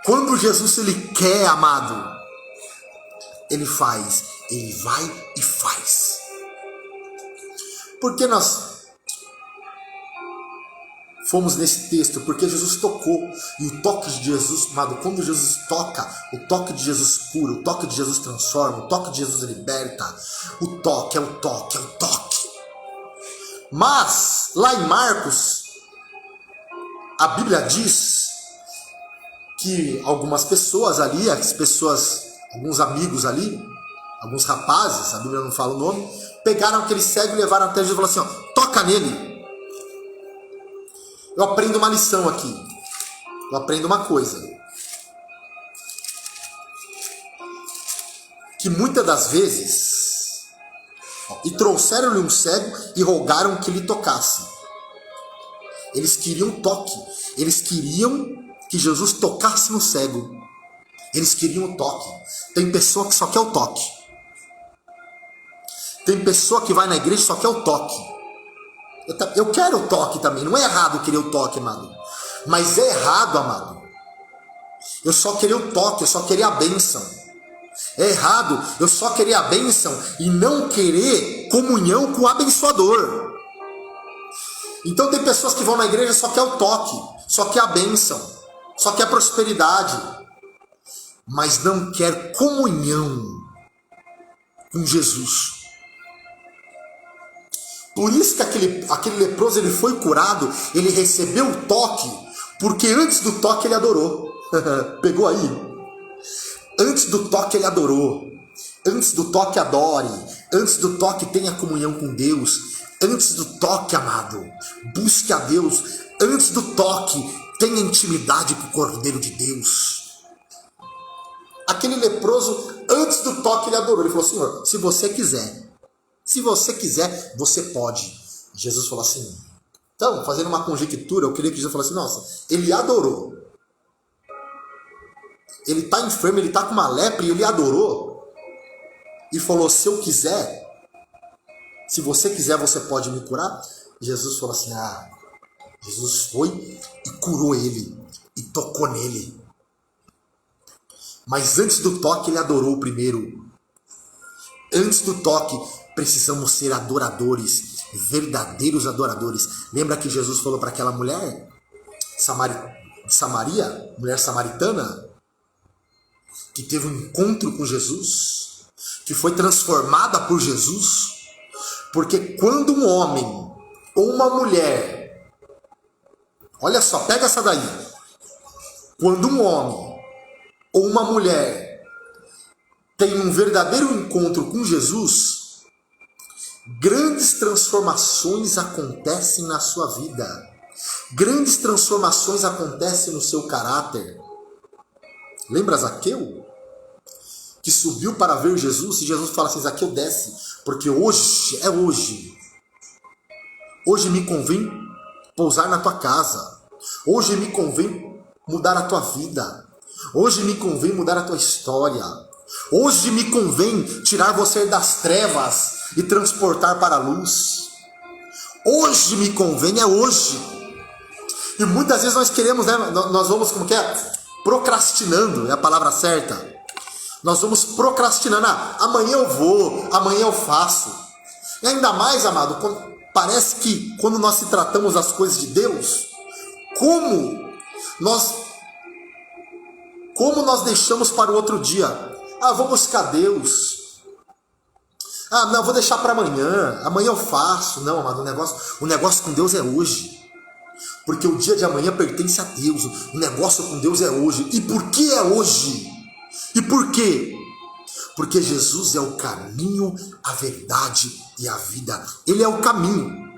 Quando Jesus ele quer, amado, ele faz. Ele vai e faz. Por que nós fomos nesse texto? Porque Jesus tocou. E o toque de Jesus, amado, quando Jesus toca, o toque de Jesus cura, o toque de Jesus transforma, o toque de Jesus liberta. O toque é o toque, é o toque. Mas, lá em Marcos, a Bíblia diz que algumas pessoas ali, alguns amigos ali, alguns rapazes, a Bíblia não fala o nome, pegaram aquele cego e levaram até Jesus e falaram assim, ó, toca nele. Eu aprendo uma lição aqui. Eu aprendo uma coisa. Que muitas das vezes, e trouxeram-lhe um cego e rogaram que lhe tocasse. Eles queriam toque. Eles queriam que Jesus tocasse no cego. Eles queriam o toque. Tem pessoa que só quer o toque. Tem pessoa que vai na igreja e só quer o toque. Eu quero o toque também. Não é errado querer o toque, amado. Mas é errado, amado, eu só querer o toque, eu só querer a bênção. É errado eu só querer a bênção e não querer comunhão com o abençoador. Então tem pessoas que vão na igreja e só quer o toque, só quer a bênção, só quer a prosperidade, mas não quer comunhão com Jesus. Por isso que aquele leproso ele foi curado, ele recebeu o toque, porque antes do toque ele adorou. Pegou aí? Antes do toque ele adorou. Antes do toque adore. Antes do toque tenha comunhão com Deus. Antes do toque, amado, busque a Deus. Antes do toque tenha intimidade com o Cordeiro de Deus. Aquele leproso, antes do toque ele adorou. Ele falou, Senhor, se você quiser, você pode. Jesus falou assim, então, fazendo uma conjectura, eu queria que Jesus falasse assim, nossa, ele adorou. Ele está enfermo, ele está com uma lepra e ele adorou. E falou, se eu quiser, se você quiser, você pode me curar. Jesus falou assim, Jesus foi e curou ele, e tocou nele. Mas antes do toque, ele adorou primeiro. Antes do toque, precisamos ser adoradores, verdadeiros adoradores. Lembra que Jesus falou para aquela mulher, Samaria, mulher samaritana, que teve um encontro com Jesus, que foi transformada por Jesus? Porque quando um homem ou uma mulher, olha só, pega essa daí. Quando um homem ou uma mulher tem um verdadeiro encontro com Jesus, grandes transformações acontecem na sua vida. Grandes transformações acontecem no seu caráter. Lembra Zaqueu? Que subiu para ver Jesus, e Jesus fala assim, Zaqueu, desce, porque hoje é hoje. Hoje me convém pousar na tua casa. Hoje me convém mudar a tua vida. Hoje me convém mudar a tua história. Hoje me convém tirar você das trevas e transportar para a luz. Hoje me convém, é hoje. E muitas vezes nós queremos, né? Nós vamos, como que é? Procrastinando, é a palavra certa. Nós vamos procrastinando. Amanhã eu vou, amanhã eu faço. E ainda mais, amado, parece que quando nós se tratamos das coisas de Deus, como nós deixamos para o outro dia? Vou buscar Deus. Não, vou deixar para amanhã. Amanhã eu faço. Não, amado, o negócio com Deus é hoje. Porque o dia de amanhã pertence a Deus. O negócio com Deus é hoje. E por que é hoje? E por quê? Porque Jesus é o caminho, a verdade e a vida. Ele é o caminho.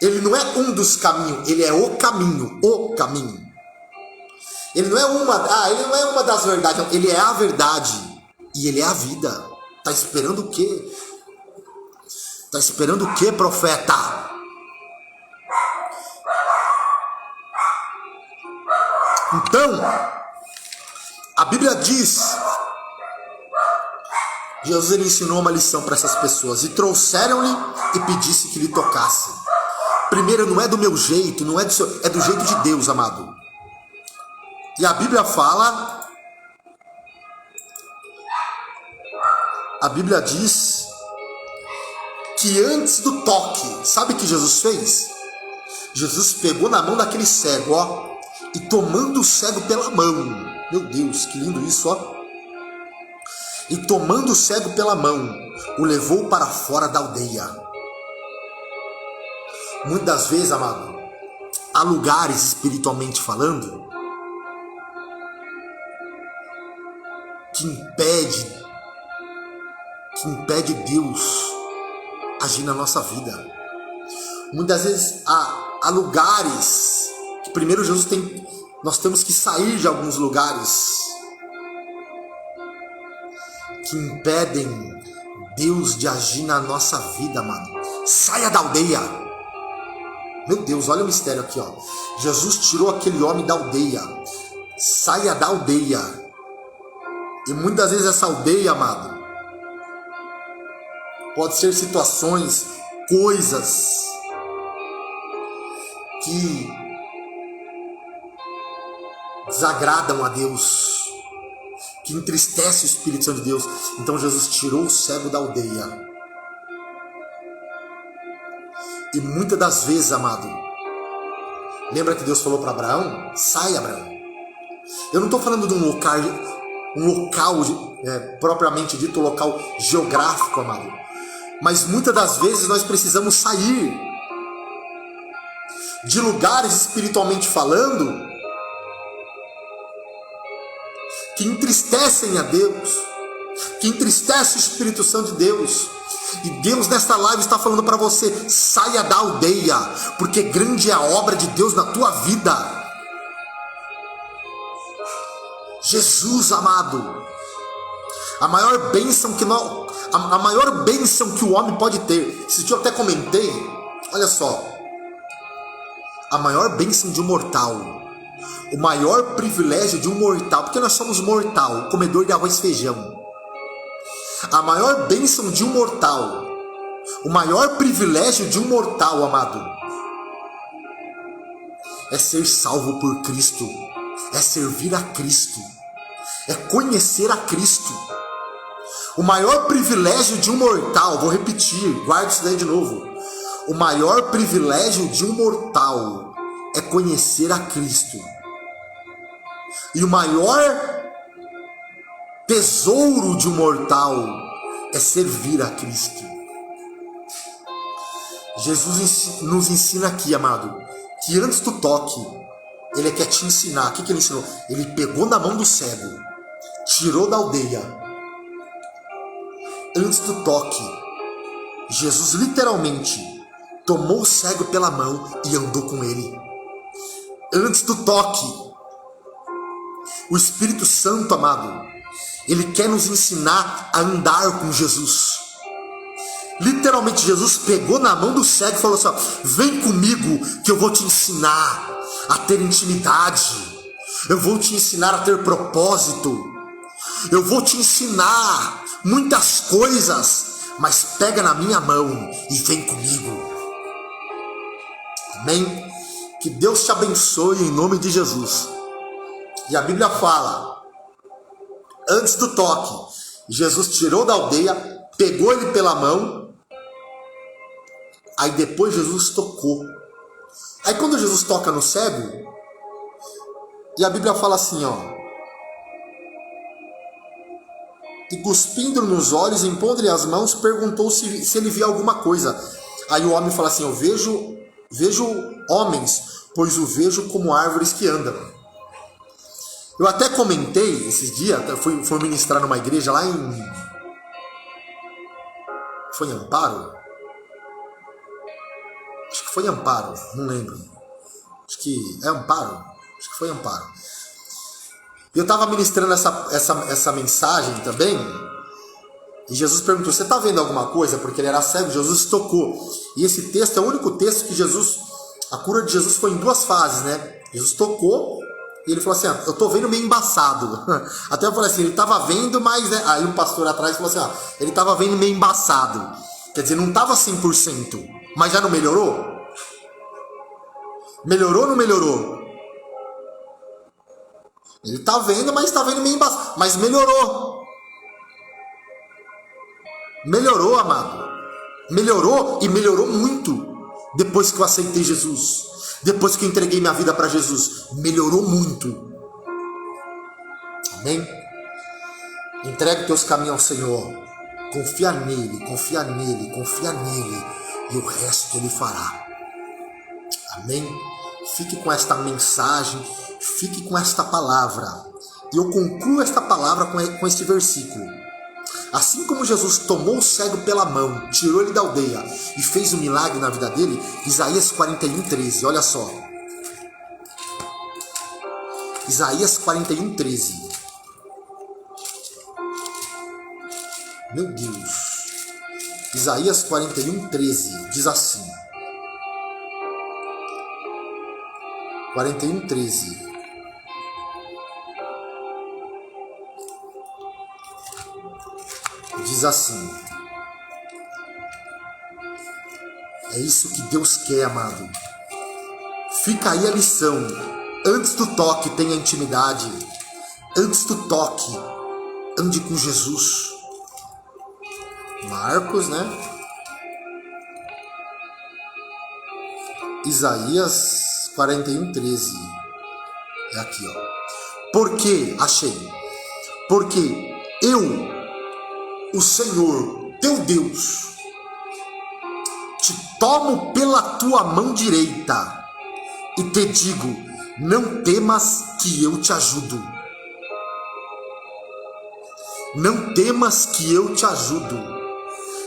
Ele não é um dos caminhos, ele é o caminho, o caminho. Ele não é uma das verdades, não. Ele é a verdade e ele é a vida. Tá esperando o quê? Tá esperando o quê, profeta? Então, a Bíblia diz, Jesus ele ensinou uma lição para essas pessoas, e trouxeram-lhe e pedisse que lhe tocasse. Primeiro, não é do meu jeito, não é do seu, é do jeito de Deus, amado. E a Bíblia fala a Bíblia diz que antes do toque, sabe o que Jesus fez? Jesus pegou na mão daquele cego, ó, e tomando o cego pela mão, meu Deus, que lindo isso, ó. E tomando o cego pela mão, o levou para fora da aldeia. Muitas vezes, amado, há lugares espiritualmente falando que impede Deus agir na nossa vida. Muitas vezes há lugares que primeiro nós temos que sair de alguns lugares que impedem Deus de agir na nossa vida, mano. Saia da aldeia. Meu Deus, olha o mistério aqui, ó. Jesus tirou aquele homem da aldeia. Saia da aldeia. E muitas vezes essa aldeia, amado, pode ser situações, coisas que desagradam a Deus, que entristece o Espírito Santo de Deus. Então Jesus tirou o cego da aldeia. E muitas das vezes, amado, lembra que Deus falou para Abraão? Sai, Abraão. Eu não estou falando de um local propriamente dito, um local geográfico, amado. Mas muitas das vezes nós precisamos sair de lugares espiritualmente falando que entristecem a Deus, que entristece o Espírito Santo de Deus. E Deus nesta live está falando para você: saia da aldeia, porque grande é a obra de Deus na tua vida. Jesus amado, a maior bênção que o homem pode ter, esse dia eu até comentei, olha só, a maior bênção de um mortal, o maior privilégio de um mortal, porque nós somos mortal, comedor de arroz e feijão. A maior bênção de um mortal, o maior privilégio de um mortal, amado, é ser salvo por Cristo, é servir a Cristo, é conhecer a Cristo. O maior privilégio de um mortal, vou repetir, guarde isso daí de novo. O maior privilégio de um mortal é conhecer a Cristo. E o maior tesouro de um mortal é servir a Cristo. Jesus nos ensina aqui, amado, que antes do toque, Ele quer te ensinar. O que Ele ensinou? Ele pegou na mão do cego, tirou da aldeia. Antes do toque, Jesus literalmente tomou o cego pela mão e andou com ele. Antes do toque, o Espírito Santo, amado, Ele quer nos ensinar a andar com Jesus. Literalmente, Jesus pegou na mão do cego e falou assim: vem comigo que eu vou te ensinar a ter intimidade. Eu vou te ensinar a ter propósito. Eu vou te ensinar muitas coisas, mas pega na minha mão e vem comigo. Amém? Que Deus te abençoe em nome de Jesus. E a Bíblia fala, antes do toque, Jesus tirou da aldeia, pegou ele pela mão, aí depois Jesus tocou. Aí quando Jesus toca no cego, e a Bíblia fala assim, ó, e cuspindo nos olhos, impondo-lhe as mãos, perguntou se ele via alguma coisa. Aí o homem fala assim: eu vejo homens, pois o vejo como árvores que andam. Eu até comentei esses dias, fui ministrar numa igreja lá foi em Amparo? Acho que foi em Amparo, não lembro. Acho que é Amparo? Acho que foi Amparo. E eu estava ministrando essa mensagem também, e Jesus perguntou: você está vendo alguma coisa? Porque ele era cego, Jesus tocou. E esse texto é o único texto que a cura de Jesus foi em duas fases, né? Jesus tocou, e ele falou assim: eu estou vendo meio embaçado. Até eu falei assim, ele estava vendo, mas... Né? Aí um pastor atrás falou assim: ele estava vendo meio embaçado. Quer dizer, não estava 100%, mas já não melhorou? Melhorou ou não melhorou? Ele está vendo, mas está vendo meio embaçado. Mas melhorou. Melhorou, amado. Melhorou e melhorou muito depois que eu aceitei Jesus. Depois que eu entreguei minha vida para Jesus. Melhorou muito. Amém? Entregue teus caminhos ao Senhor. Confia nele, confia nele, confia nele. E o resto ele fará. Amém? Fique com esta mensagem. Fique com esta palavra. E eu concluo esta palavra com este versículo. Assim como Jesus tomou o cego pela mão, tirou ele da aldeia e fez um milagre na vida dele, Isaías 41:13, olha só. Isaías 41:13. Meu Deus. Isaías 41:13 diz assim. 41:13. Diz assim. É isso que Deus quer, amado. Fica aí a lição. Antes do toque, tenha intimidade. Antes do toque, ande com Jesus. Marcos, né? Isaías 41:13. É aqui, ó. Porque, achei. Porque eu, o Senhor, teu Deus, te tomo pela tua mão direita e te digo, não temas que eu te ajudo. Não temas que eu te ajudo.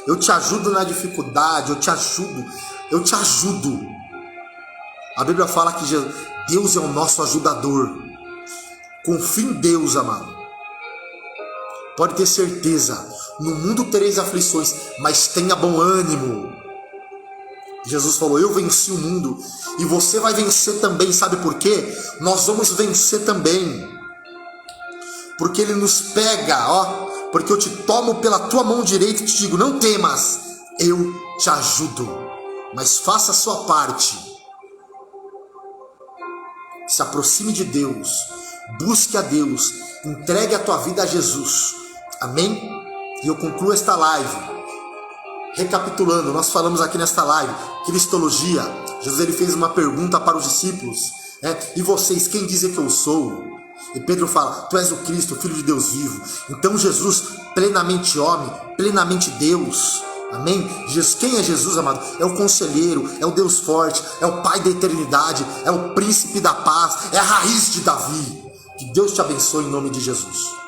Eu te ajudo na dificuldade, eu te ajudo. A Bíblia fala que Deus é o nosso ajudador. Confie em Deus, amado. Pode ter certeza, no mundo tereis aflições, mas tenha bom ânimo. Jesus falou, eu venci o mundo e você vai vencer também, sabe por quê? Nós vamos vencer também. Porque Ele nos pega, ó, porque eu te tomo pela tua mão direita e te digo, não temas, eu te ajudo, mas faça a sua parte. Se aproxime de Deus, busque a Deus, entregue a tua vida a Jesus. Amém? E eu concluo esta live recapitulando. Nós falamos aqui nesta live cristologia. Jesus ele fez uma pergunta para os discípulos, e vocês, quem dizem que eu sou? E Pedro fala, tu és o Cristo, o Filho de Deus vivo. Então Jesus, plenamente homem, plenamente Deus. Amém? Quem é Jesus, amado? É o conselheiro, é o Deus forte, é o Pai da eternidade, é o príncipe da paz, é a raiz de Davi. Que Deus te abençoe em nome de Jesus.